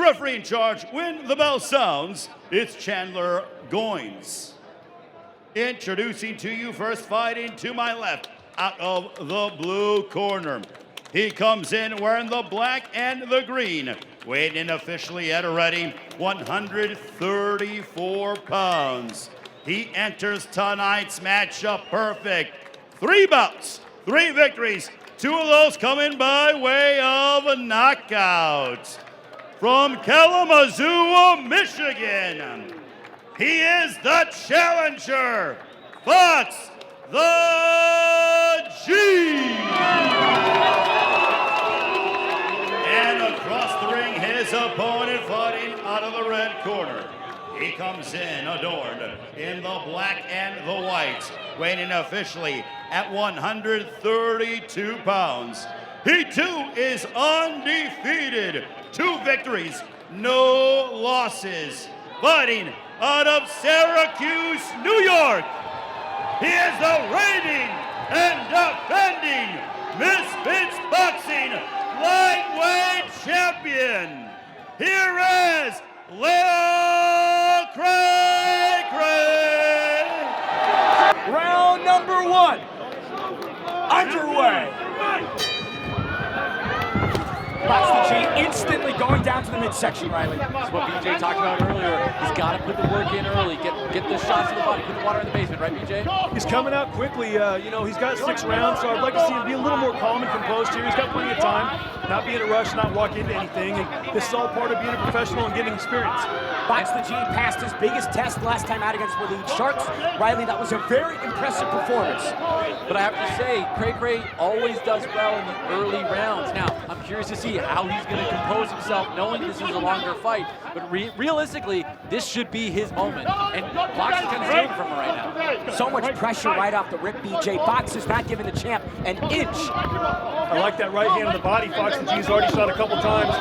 referee in charge, when the bell sounds, it's Chandler Goins. Introducing to you first, fighting to my left, out of the blue corner. He comes in wearing the black and the green, weighing in officially at a ready 134 pounds. He enters tonight's matchup perfect. 3 bouts, 3 victories, 2 of those coming by way of a knockout. From Kalamazoo, Michigan, he is the challenger, Fox the G. And across the ring, his opponent fighting out of the red corner. He comes in adorned in the black and the white, weighing in officially at 132 pounds. He too is undefeated. 2 victories, no losses. Fighting out of Syracuse, New York. He is the reigning and defending Misfits Boxing lightweight champion. Here is LIL CRA CRA. Round number 1 underway. Fox the G instantly going down to the midsection, Riley. That's what BJ talked about earlier. He's got to put the work in early, get the shots in the body, put the water in the basement, right, BJ? He's coming out quickly. He's got 6 rounds, so I'd like to see him be a little more calm and composed here. He's got plenty of time, not be in a rush, not walk into anything. And this is all part of being a professional and getting experience. Fox the G passed his biggest test last time out against the Lead Sharks. Riley, that was a very impressive performance. But I have to say, Cray Cray always does well in the early rounds. Now, I'm curious to see how he's going to compose himself, knowing this is a longer fight. But realistically, this should be his moment. And Fox is kind of stealing from him right now. So much pressure right off the rip, BJ. Fox is not giving the champ an inch. I like that right hand on the body. Fox the G's already shot a couple times.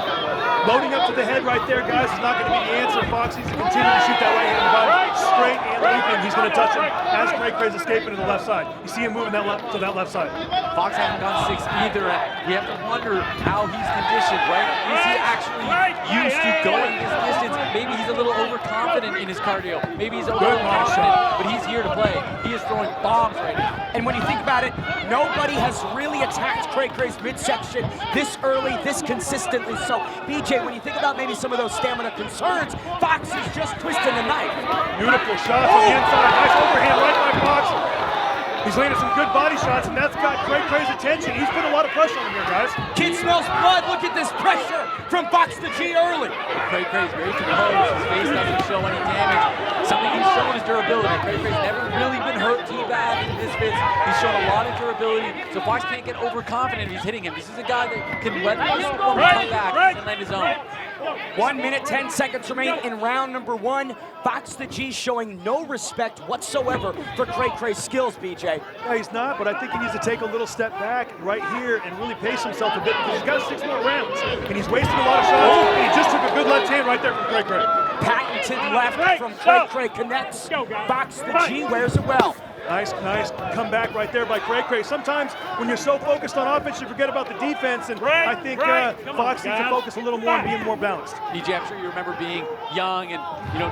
Loading up to the head right there, guys, is not going to be the answer. Fox needs to continue to shoot that right hand on the body. Straight and leaping. He's going to touch him as Cray Cray's escaping to the left side. You see him moving to that left side. Fox hasn't gone 6 either. We have to wonder how he's conditioned, right? Is he actually used to going this distance? Maybe he's a little overconfident in his cardio. Maybe he's overconfident, but he's here to play. He is throwing bombs right now. And when you think about it, nobody has really attacked Cray Cray's midsection this early, this consistently. So, BJ, when you think about maybe some of those stamina concerns, Fox is just twisting the knife. Beautiful shots on the inside. Nice overhand right by Fox. He's landed some good body shots, and that's got Cray Cray's attention. He's put a lot of pressure on him here, guys. Kid smells blood. Look at this pressure from Fox the G early. Cray Cray's very composed. His face doesn't show any damage. Something he's shown is durability. Cray Cray's never really been hurt too bad in Misfits. He's shown a lot of durability, so Fox can't get overconfident if he's hitting him. This is a guy that can weather the storm and come back and land his own. 1 minute, 10 seconds remain in round number 1. Fox the G showing no respect whatsoever for Cray Cray's skills, BJ. Yeah, he's not, but I think he needs to take a little step back right here and really pace himself a bit because he's got 6 more rounds. And he's wasting a lot of shots, and he just took a good left hand right there from Cray Cray. Patented left from Cray Cray connects. Fox the G wears it well. Nice comeback right there by Cray Cray. Sometimes when you're so focused on offense, you forget about the defense, and I think Fox needs to focus a little more and being more balanced. BJ, I'm sure you remember being young and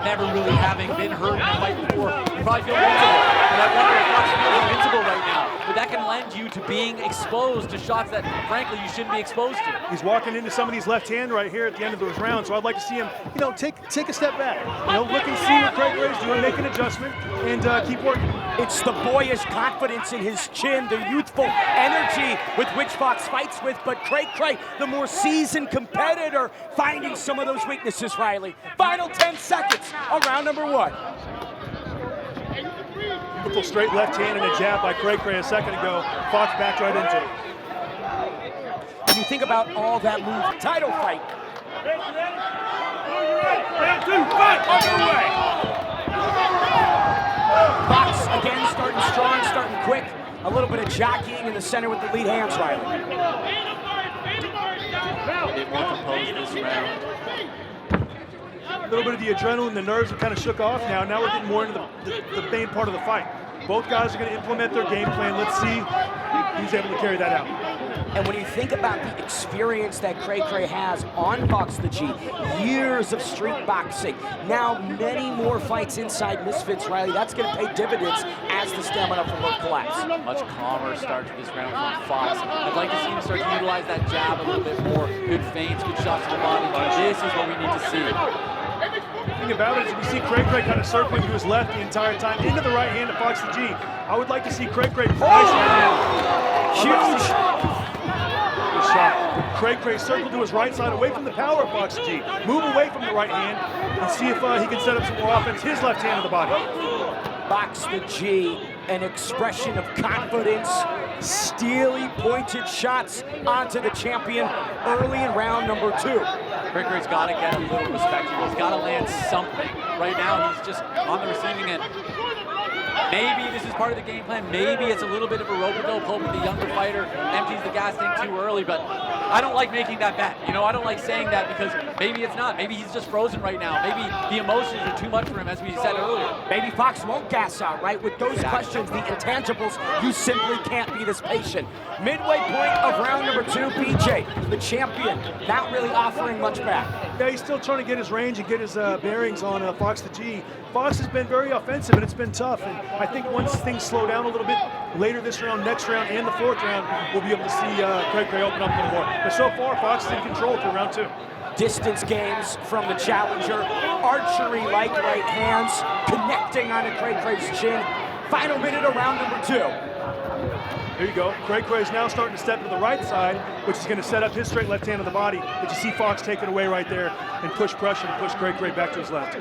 never really having been hurt in a fight before. You probably feel invincible, and I wonder if Fox feels invincible right now. But that can lend you to being exposed to shots that, frankly, you shouldn't be exposed to. He's walking into some of these left hand right here at the end of those rounds, so I'd like to see him, take a step back. Look and see what Cray Cray's doing, make an adjustment, and keep working. It's the boyish confidence in his chin, the youthful energy with which Fox fights with, but Cray Cray, the more seasoned competitor, finding some of those weaknesses, Riley. Final 10 seconds of round number 1. Beautiful straight left hand and a jab by Cray Cray a second ago. Fox backed right into it. When you think about all that move, title fight. Round 2, fight! Underway. Fox again starting strong, starting quick. A little bit of jockeying in the center with the lead hands, Riley. A bit more composed this round. A little bit of the adrenaline, the nerves are kind of shook off now. Now we're getting more into the main part of the fight. Both guys are going to implement their game plan. Let's see who's able to carry that out. And when you think about the experience that Cray Cray has on Fox the G, years of street boxing, now many more fights inside Misfits, Riley, that's going to pay dividends as the stamina from both collapse. Much calmer start to this round from Fox. I'd like to see him start to utilize that jab a little bit more. Good feints, good shots to the body. This is what we need to see. The thing about it is we see Cray Cray kind of circling to his left the entire time into the right hand of Fox the G. I would like to see Cray Cray. Huge. Good shot. Cray Cray circle to his right side away from the power of Fox the G. Move away from the right hand and see if he can set up some more offense. His left hand of the body. Fox the G, an expression of confidence, steely pointed shots onto the champion early in round number 2. Cray Cray's got to get a little respect here. He's got to land something. Right now, he's just on the receiving end. Maybe this is part of the game plan. Maybe it's a little bit of a rope-a-dope, hoping the younger fighter empties the gas tank too early, but I don't like making that bet. You know, I don't like saying that because maybe it's not. Maybe he's just frozen right now. Maybe the emotions are too much for him, as we said earlier. Maybe Fox won't gas out, right? With those questions, the intangibles, you simply can't be this patient. Midway point of round number 2, BJ, the champion, not really offering much back. Yeah, he's still trying to get his range and get his bearings on Fox the G. Fox has been very offensive, and it's been tough. And I think once things slow down a little bit later this round, next round, and the 4th round, we'll be able to see Cray Cray open up a little more. But so far, Fox is in control through round 2. Distance games from the challenger, archery-like right hands, connecting onto Cray Cray's chin. Final minute of round number 2. There you go. Cray Cray's now starting to step to the right side, which is going to set up his straight left hand of the body. But you see Fox take it away right there and push pressure and push Cray Cray back to his left.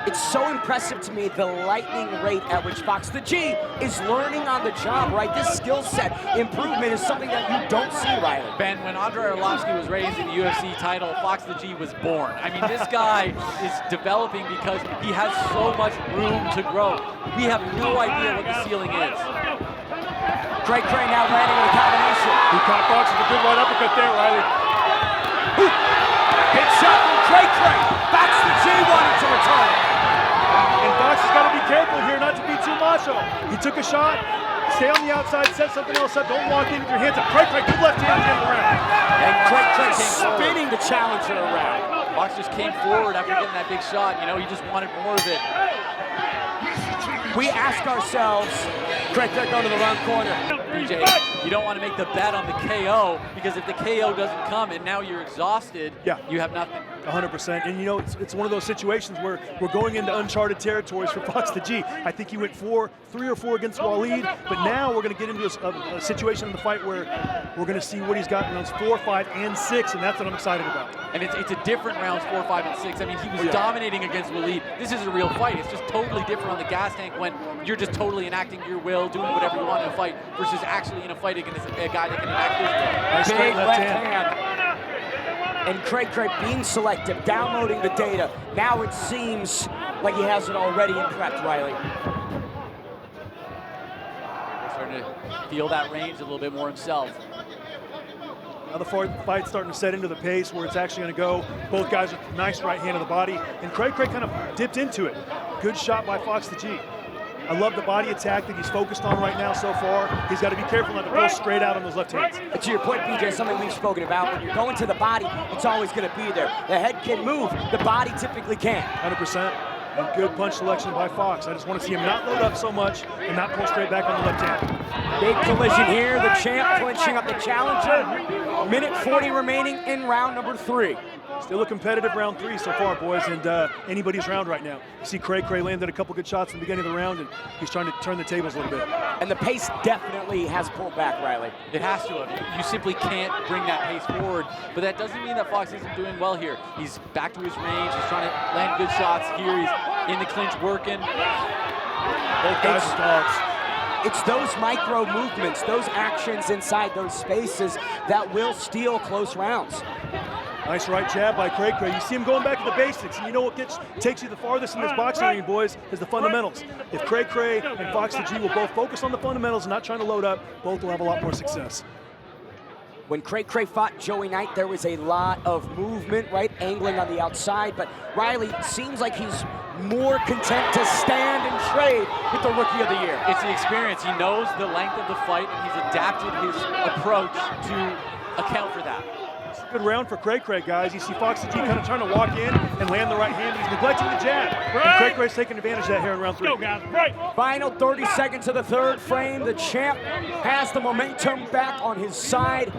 It's so impressive to me, the lightning rate at which Fox the G is learning on the job, right? This skill set improvement is something that you don't see, Riley. Ben, when Andrei Arlovsky was raised in the UFC title, Fox the G was born. I mean, this guy is developing because he has so much room to grow. We have no idea what the ceiling is. Cray Cray now landing with a combination. He caught Fox with a good right uppercut there, Riley. Big shot from Cray Cray. Fox the G wanted to return. And Fox has got to be careful here not to be too macho. He took a shot, stay on the outside, set something else up, don't walk in with your hands up. Cray Cray, good left hand in the round. And Cray Cray spinning the challenger around. Fox just came forward after getting that big shot. You know, he just wanted more of it. We ask ourselves, Cray Cray going to the wrong corner. BJ, you don't want to make the bet on the KO because if the KO doesn't come and now you're exhausted, you have nothing. 100%. And you know, it's one of those situations where we're going into uncharted territories for Fox the G. I think he went 3 or 4 against Waleed, but now we're going to get into a situation in the fight where we're going to see what he's got in rounds 4, 5, and 6, and that's what I'm excited about. And it's a different rounds 4, 5, and 6. I mean, he was dominating against Waleed. This is a real fight. It's just totally different on the gas tank when you're just totally enacting your will, doing whatever you want in a fight, versus actually in a fight against a guy that can enact his will. Nice Big left hand. And Cray Cray being selective, downloading the data. Now it seems like he has it already in prep, Riley. Starting to feel that range a little bit more himself. Now the fight's starting to set into the pace where it's actually going to go. Both guys with nice right hand of the body. And Cray Cray kind of dipped into it. Good shot by Fox the G. I love the body attack that he's focused on right now so far. He's got to be careful not to pull straight out on those left hands. But to your point, BJ, something we've spoken about. When you're going to the body, it's always going to be there. The head can move. The body typically can't. 100%. And good punch selection by Fox. I just want to see him not load up so much and not pull straight back on the left hand. Big collision here. The champ clinching up the challenger. Minute 40 remaining in round number 3. Still a competitive round 3 so far, boys, and anybody's round right now. You see Cray Cray landed a couple good shots in the beginning of the round, and he's trying to turn the tables a little bit. And the pace definitely has pulled back, Riley. It has to have. You simply can't bring that pace forward, but that doesn't mean that Fox isn't doing well here. He's back to his range. He's trying to land good shots here. He's in the clinch working. Both guys are dogs. It's those micro movements, those actions inside those spaces that will steal close rounds. Nice right jab by Cray Cray. You see him going back to the basics, and you know what takes you the farthest in this boxing ring, boys, is the fundamentals. If Cray Cray and Fox the G will both focus on the fundamentals and not trying to load up, both will have a lot more success. When Cray Cray fought Joey Knight, there was a lot of movement, right? Angling on the outside, but Riley seems like he's more content to stand and trade with the Rookie of the Year. It's the experience. He knows the length of the fight, and he's adapted his approach to account for that. It's a good round for Cray Cray, guys. You see Fox the G kind of trying to walk in and land the right hand. He's neglecting the jab. And Cray Cray's taking advantage of that here in round 3. Go, guys. Right. Final 30 seconds of the third frame. The champ has the momentum back on his side.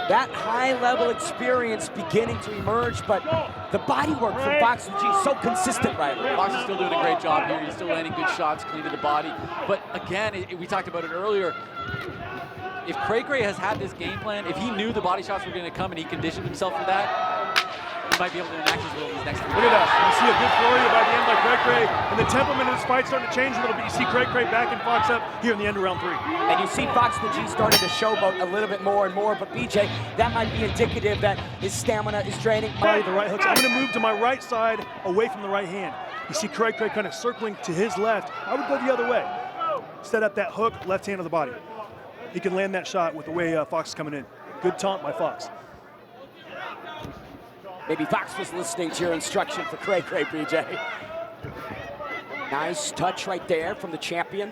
That high-level experience beginning to emerge, but the body work from Fox the G is so consistent, right? Fox is still doing a great job here. He's still landing good shots, clean to the body. But again, we talked about it earlier. If Cray Cray has had this game plan, if he knew the body shots were going to come and he conditioned himself for that, he might be able to enact his will in these next 3 Look at that. You see a good flurry by the end by Cray Cray, and the temperament of this fight starting to change a little bit. You see Cray Cray backing Fox up here in the end of round 3. And you see Fox the G starting to showboat a little bit more and more, but BJ, that might be indicative that his stamina is draining. The right hooks. I'm going to move to my right side away from the right hand. You see Cray Cray kind of circling to his left. I would go the other way. Set up that hook, left hand of the body. He can land that shot with the way Fox is coming in. Good taunt by Fox. Maybe Fox was listening to your instruction for Cray Cray, BJ. Nice touch right there from the champion.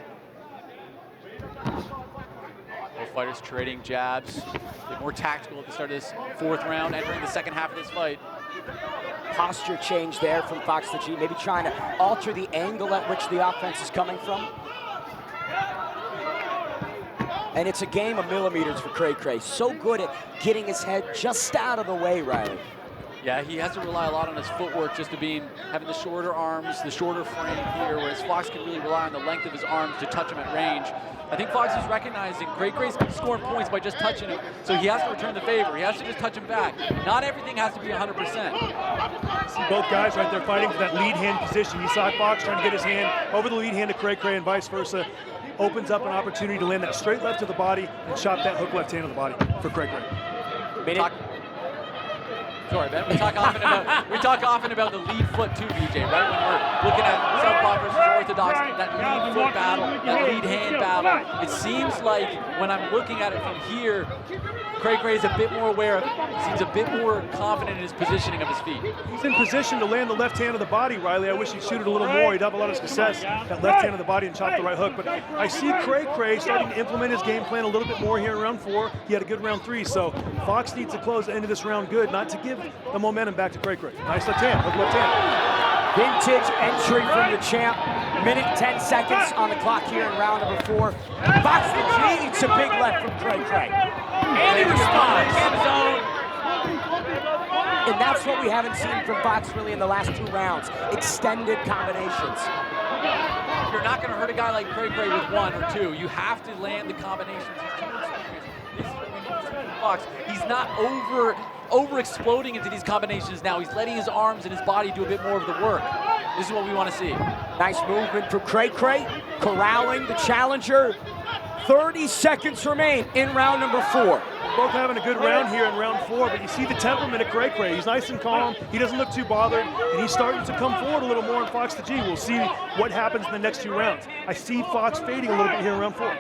Both fighters trading jabs. They're more tactical at the start of this 4th round, entering the second half of this fight. Posture change there from Fox the G, maybe trying to alter the angle at which the offense is coming from. And it's a game of millimeters for Cray Cray. So good at getting his head just out of the way, Riley. Yeah, he has to rely a lot on his footwork just to having the shorter arms, the shorter frame here, whereas Fox can really rely on the length of his arms to touch him at range. I think Fox is recognizing Cray Cray's scoring points by just touching him, so he has to return the favor. He has to just touch him back. Not everything has to be 100%. See both guys right there fighting for that lead hand position. You saw Fox trying to get his hand over the lead hand to Cray Cray and vice versa. Opens up an opportunity to land that straight left to the body and chop that hook left hand of the body for Cray Cray. Sorry, Ben. We talk often about the lead foot too, BJ, right? When we're looking at Southpaw versus Orthodox, that lead foot battle, that lead hand battle. It seems like when I'm looking at it from here, Cray Cray is a bit more aware of it. He seems a bit more confident in his positioning of his feet. He's in position to land the left hand of the body, Riley. I wish he'd shoot it a little more. He'd have a lot of success. That left hand of the body and chop the right hook. But I see Cray Cray starting to implement his game plan a little bit more here in round 4. He had a good round 3, so Fox needs to close the end of this round good, not to give the momentum back to Cray Cray. Nice left hand, hook left hand. Vintage entry from the champ. Minute 10 seconds on the clock here in round number 4. Fox the G eats a big left from Cray Cray. And he responds. And that's what we haven't seen from Fox really in the last 2 rounds. Extended combinations. You're not going to hurt a guy like Cray Cray with 1 or 2. You have to land the combinations. Fox, he's not over exploding into these combinations now. He's letting his arms and his body do a bit more of the work. This is what we want to see. Nice movement from Cray Cray, corralling the challenger. 30 seconds remain in round number 4. Both having a good round here in round 4, but you see the temperament of Cray Cray. He's nice and calm. He doesn't look too bothered, and he's starting to come forward a little more in Fox the G. We'll see what happens in the next 2 rounds. I see Fox fading a little bit here in round 4.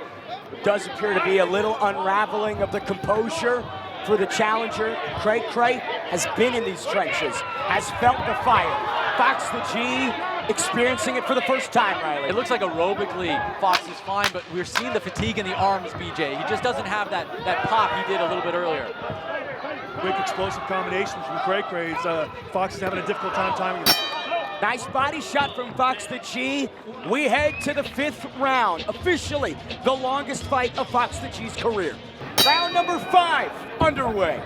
It does appear to be a little unraveling of the composure for the challenger. Cray Cray has been in these trenches, has felt the fire. Fox the G experiencing it for the first time, Riley. It looks like aerobically Fox is fine, but we're seeing the fatigue in the arms, BJ. He just doesn't have that pop he did a little bit earlier. Quick explosive combinations from Cray Cray. Fox is having a difficult time timing it. Nice body shot from Fox the G. We head to the 5th round, officially the longest fight of Fox the G's career. Round number 5 underway.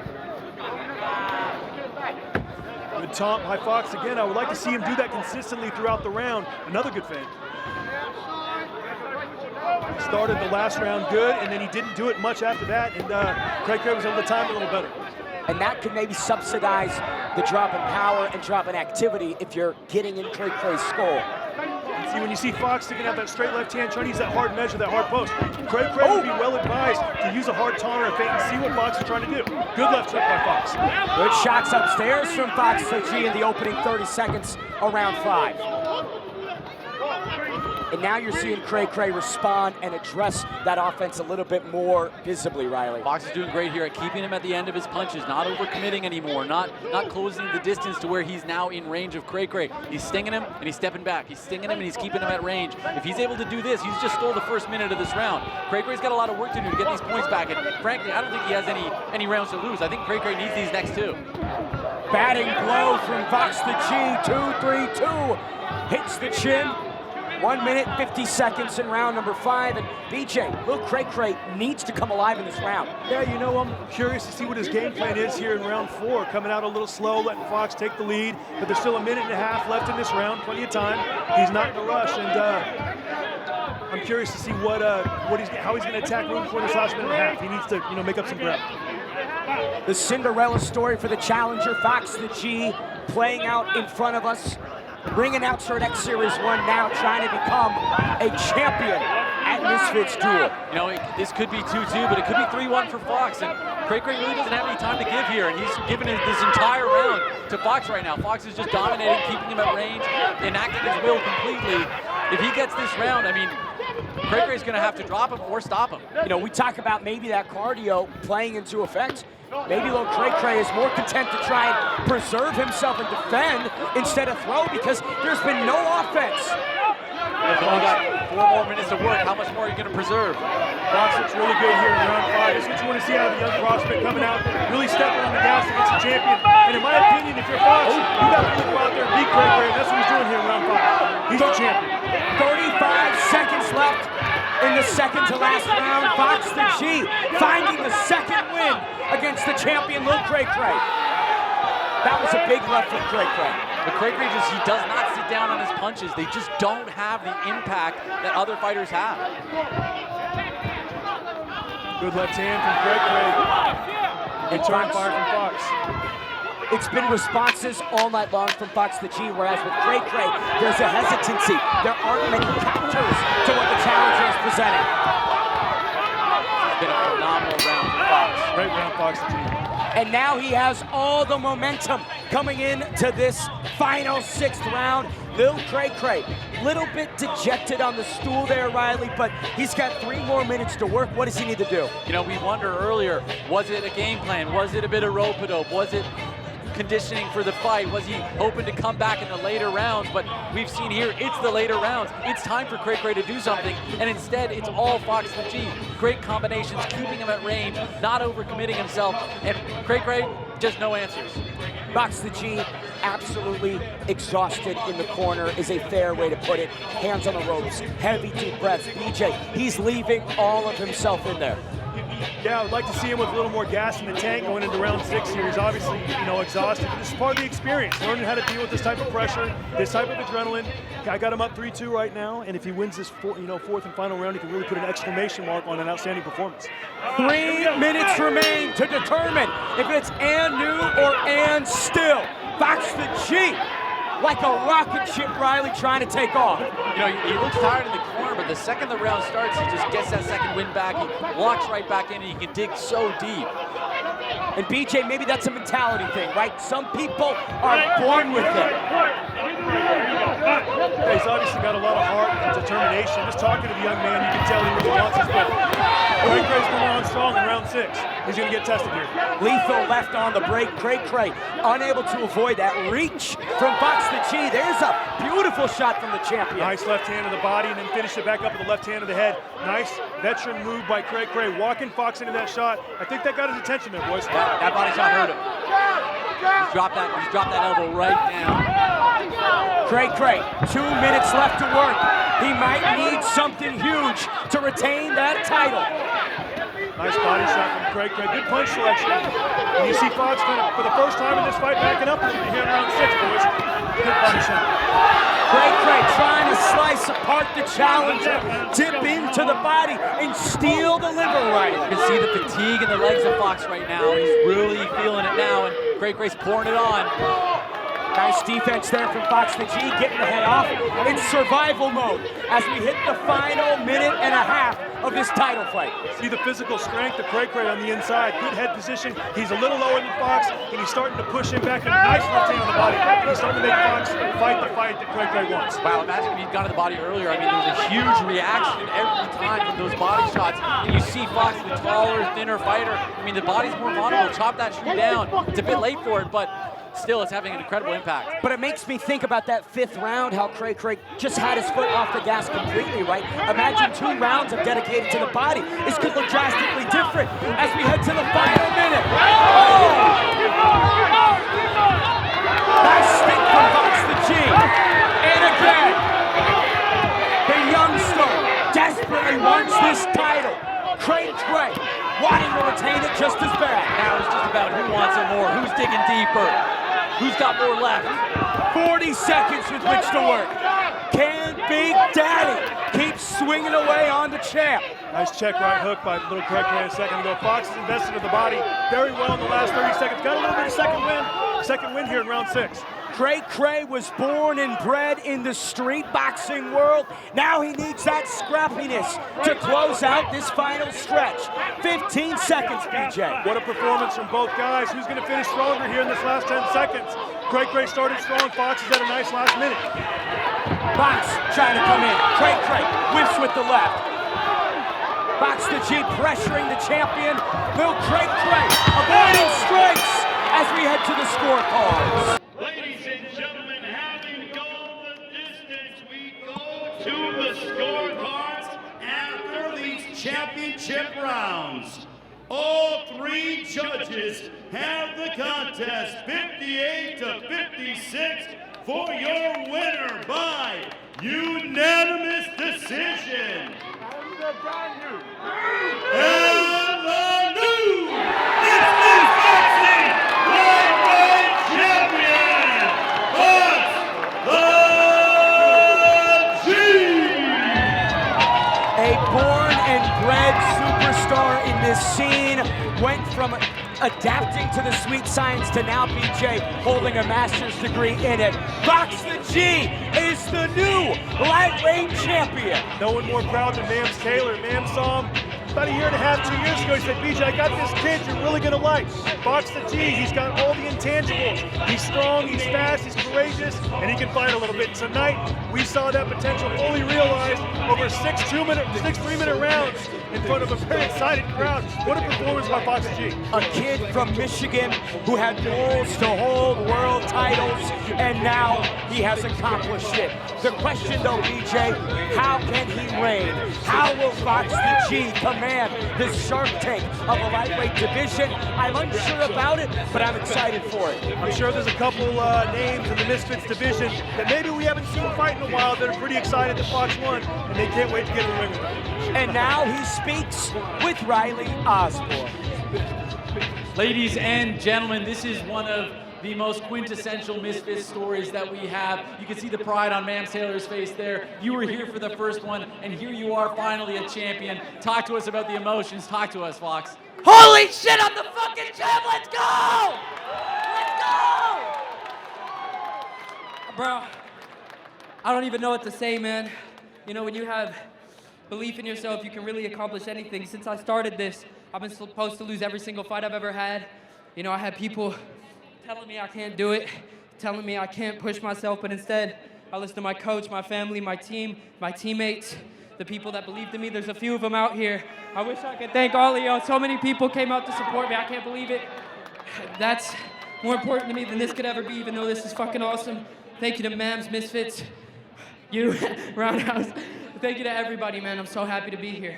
Good taunt by Fox again. I would like to see him do that consistently throughout the round. Another good feint. He started the last round good, and then he didn't do it much after that, and Cray Cray was able to time it a little better. And that could maybe subsidize the drop in power and drop in activity if you're getting in Cray Cray's skull. See, when you see Fox sticking out that straight left hand, trying to use that hard measure, that hard post, Cray Cray would be well advised to use a hard taunter and feint and see what Fox is trying to do. Good left hook by Fox. Good shots upstairs from Fox the G in the opening 30 seconds around 5. And now you're seeing Cray Cray respond and address that offense a little bit more visibly, Riley. Fox is doing great here at keeping him at the end of his punches, not overcommitting anymore, not closing the distance to where he's now in range of Cray Cray. He's stinging him and he's stepping back. He's stinging him and he's keeping him at range. If he's able to do this, he's just stole the first minute of this round. Cray Cray's got a lot of work to do to get these points back, and frankly, I don't think he has any rounds to lose. I think Cray Cray needs these next two. Batting blow from Fox the G, 2-3-2. Hits the chin. 1 minute, 50 seconds in round number 5. And BJ, Lil Cray Cray needs to come alive in this round. Yeah, you know, I'm curious to see what his game plan is here in round 4. Coming out a little slow, letting Fox take the lead, but there's still a minute and a half left in this round, plenty of time. He's not in a rush, and I'm curious to see how he's going to attack Ruben for this last minute and a half. He needs to, make up some ground. The Cinderella story for the challenger, Fox the G, playing out in front of us. Ring announcer at X Series 1 now, trying to become a champion at Misfits Duel. This could be 2-2, but it could be 3-1 for Fox. And Cray Cray really doesn't have any time to give here, and he's given this entire round to Fox right now. Fox is just dominating, keeping him at range, enacting his will completely. If he gets this round, I mean, Cray Cray's going to have to drop him or stop him. We talk about maybe that cardio playing into effect. Maybe Lil Cray Cray is more content to try and preserve himself and defend instead of throw, because there's been no offense. He's only got 4 more minutes to work. How much more are you going to preserve? Fox looks really good here in round 5. This is what you want to see out of a young prospect coming out, really stepping on the gas against the champion. And in my opinion, if you're Fox, you got to really go out there and beat Cray Cray. That's what he's doing here in round 5. He's the champion. 35 seconds left in the second to last round. Fox the G finding the second win against the champion Lil Cray Cray. That was a big left from Cray Cray. But Cray Cray he does not sit down on his punches. They just don't have the impact that other fighters have. Good left hand from Cray Cray. Return fire from Fox. It's been responses all night long from Fox the G, whereas with Cray Cray, there's a hesitancy. There aren't many counters to what the challenger is presenting. It's been a phenomenal round for Fox. Great round, Fox the G. And now he has all the momentum coming into this final 6th round. Lil Cray Cray, little bit dejected on the stool there, Riley, but he's got 3 more minutes to work. What does he need to do? We wonder earlier, was it a game plan? Was it a bit of rope-a-dope? Was it conditioning for the fight? Was he hoping to come back in the later rounds? But we've seen here, it's the later rounds. It's time for Cray Cray to do something, and instead, it's all Fox the G. Great combinations, keeping him at range, not overcommitting himself, and Cray Cray, just no answers. Fox the G, absolutely exhausted in the corner is a fair way to put it. Hands on the ropes, heavy deep breaths. BJ, he's leaving all of himself in there. Yeah, I would like to see him with a little more gas in the tank going into round 6 here. He's obviously, exhausted. This is part of the experience, learning how to deal with this type of pressure, this type of adrenaline. I got him up 3-2 right now, and if he wins this 4th and final round, he can really put an exclamation mark on an outstanding performance. 3 minutes remain to determine if it's and new or and still. Fox the G, like a rocket ship, Riley, trying to take off. He looks tired in the corner, but the second the round starts, he just gets that second win back. He walks right back in, and he can dig so deep. And BJ, maybe that's a mentality thing, right? Some people are born with it. Yeah, he's obviously got a lot of heart and determination. Just talking to the young man, you can tell he really wants his fight. Cray Cray's going on strong in round 6. He's going to get tested here. Lethal left on the break. Cray Cray unable to avoid that reach from Fox the G. There's a beautiful shot from the champion. Nice left hand of the body and then finish it back up with the left hand of the head. Nice veteran move by Cray Cray, walking Fox into that shot. I think that got his attention there, boys. That body shot hurt him. He's dropped that elbow right down. Cray Cray, 2 minutes left to work. He might need something huge to retain that title. Nice body shot from Cray Cray. Good punch selection. And you see Fox kind of, for the first time in this fight, backing up here in round 6, boys. Good body shot. Cray Cray trying to slice apart the challenger, dip into the body, and steal the liver right. You can see the fatigue in the legs of Fox right now. He's really feeling it now, and Cray Cray's pouring it on. Nice defense there from Fox the G, getting the head off in survival mode as we hit the final minute and a half of this title fight. See the physical strength of Cray Cray on the inside. Good head position. He's a little lower than Fox, and he's starting to push him back. A nice left hand on the body. He's starting to make Fox fight the fight that Cray Cray wants. Wow, imagine if he'd gone to the body earlier. I mean, there was a huge reaction every time from those body shots. And you see Fox, the taller, thinner fighter. I mean, the body's more vulnerable. Chop that shoe down. It's a bit late for it, but still, it's having an incredible impact. But it makes me think about that 5th round, how Cray Cray just had his foot off the gas completely, right? Imagine 2 rounds of dedicated to the body. This could look drastically different as we head to the final minute. Oh! Nice stick from Fox the G. And again, the youngster desperately wants this title. Cray Cray wanting to retain it just as bad. Now it's just about who wants it more, who's digging deeper, who's got more left. 40 seconds with which to work. Can Big Daddy keep swinging away on the champ? Nice check right hook by little Cray Cray a second ago. Fox has invested in the body very well in the last 30 seconds. Got a little bit of second win here in round 6. Cray Cray was born and bred in the street boxing world. Now he needs that scrappiness to close out this final stretch. 15 seconds, BJ. What a performance from both guys. Who's going to finish stronger here in this last 10 seconds? Cray Cray started strong. Fox has had a nice last minute. Fox trying to come in. Cray Cray whiffs with the left. Fox the G pressuring the champion. Little Cray Cray avoiding strikes as we head to the scorecards. Ladies and gentlemen, having gone the distance, we go to the scorecards after these championship rounds. All 3 judges have the contest 58 to 56 for your winner by unanimous decision. And the new Misfits Boxing Lightweight Champion, Fox the G. A born and bred superstar in this scene went from adapting to the sweet science to now BJ holding a master's degree in it. Fox the G is the new lightweight champion. No one more proud than Mams Taylor. Mams saw him about a year and a half, 2 years ago. He said, BJ, I got this kid you're really going to like. Fox the G, he's got all the intangibles. He's strong, he's fast, he's courageous, and he can fight a little bit. Tonight, we saw that potential fully realized over 6 3-minute rounds in front of a very excited crowd. What a performance by Fox the G. A kid from Michigan who had goals to hold world titles, and now he has accomplished it. The question though, BJ, how can he reign? How will Fox the G command this Shark Tank of a lightweight division? I'm unsure about it, but I'm excited for it. I'm sure there's a couple names in the Misfits division that maybe we haven't seen fight in a while that are pretty excited that Fox won, and they can't wait to get in the ring with him. And now he speaks with Riley Osborne. Ladies and gentlemen, this is one of the most quintessential Misfits stories that we have. You can see the pride on Mams Taylor's face there. You were here for the first one, and here you are finally a champion. Talk to us about the emotions. Talk to us, Fox. Holy shit, I'm the fucking champ! Let's go! Let's go! Bro, I don't even know what to say, man. You know, when you have belief in yourself, you can really accomplish anything. Since I started this, I've been supposed to lose every single fight I've ever had. You know, I had people telling me I can't do it, telling me I can't push myself, but instead, I listen to my coach, my family, my team, my teammates, the people that believed in me. There's a few of them out here. I wish I could thank all of y'all. So many people came out to support me. I can't believe it. That's more important to me than this could ever be, even though this is fucking awesome. Thank you to Mams, Misfits, you, Roundhouse. Thank you to everybody, man. I'm so happy to be here.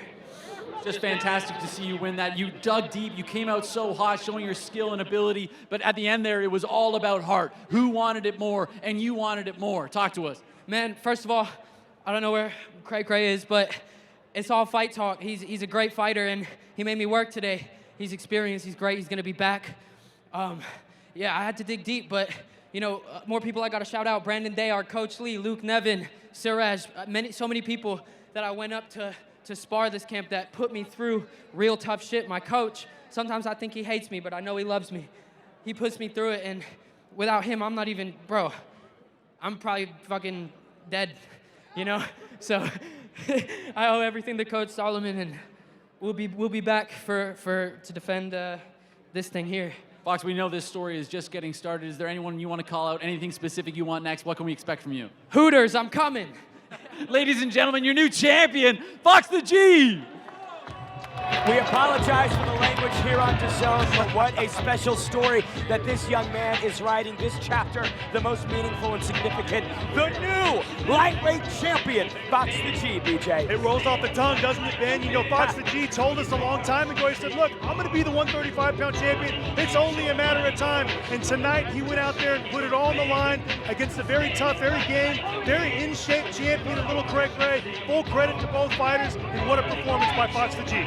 Just fantastic to see you win that. You dug deep, you came out so hot, showing your skill and ability, but at the end there, it was all about heart. Who wanted it more, and you wanted it more. Talk to us. Man, first of all, I don't know where Cray Cray is, but it's all fight talk. He's a great fighter, and he made me work today. He's experienced, he's great, he's gonna be back. Yeah, I had to dig deep, but you know, more people I gotta shout out. Brandon Day, our Coach Lee, Luke Nevin, Siraj, so many people that I went up to spar this camp that put me through real tough shit. My coach, sometimes I think he hates me, but I know he loves me. He puts me through it, and without him, I'm not even, bro, I'm probably fucking dead, you know? So I owe everything to Coach Solomon, and we'll be back to defend this thing here. Fox, we know this story is just getting started. Is there anyone you want to call out? Anything specific you want next? What can we expect from you? Hooters, I'm coming. Ladies and gentlemen, your new champion, Fox the G. We apologize for the language here on DAZN, but what a special story that this young man is writing. This chapter, the most meaningful and significant. The new lightweight champion, Fox the G, BJ. It rolls off the tongue, doesn't it, Ben? You know, Fox the G told us a long time ago, he said, look, I'm going to be the 135-pound champion. It's only a matter of time. And tonight, he went out there and put it all on the line against a very tough, very game, very in-shape champion of LIL CRA CRA. Full credit to both fighters, and what a performance by Fox the G.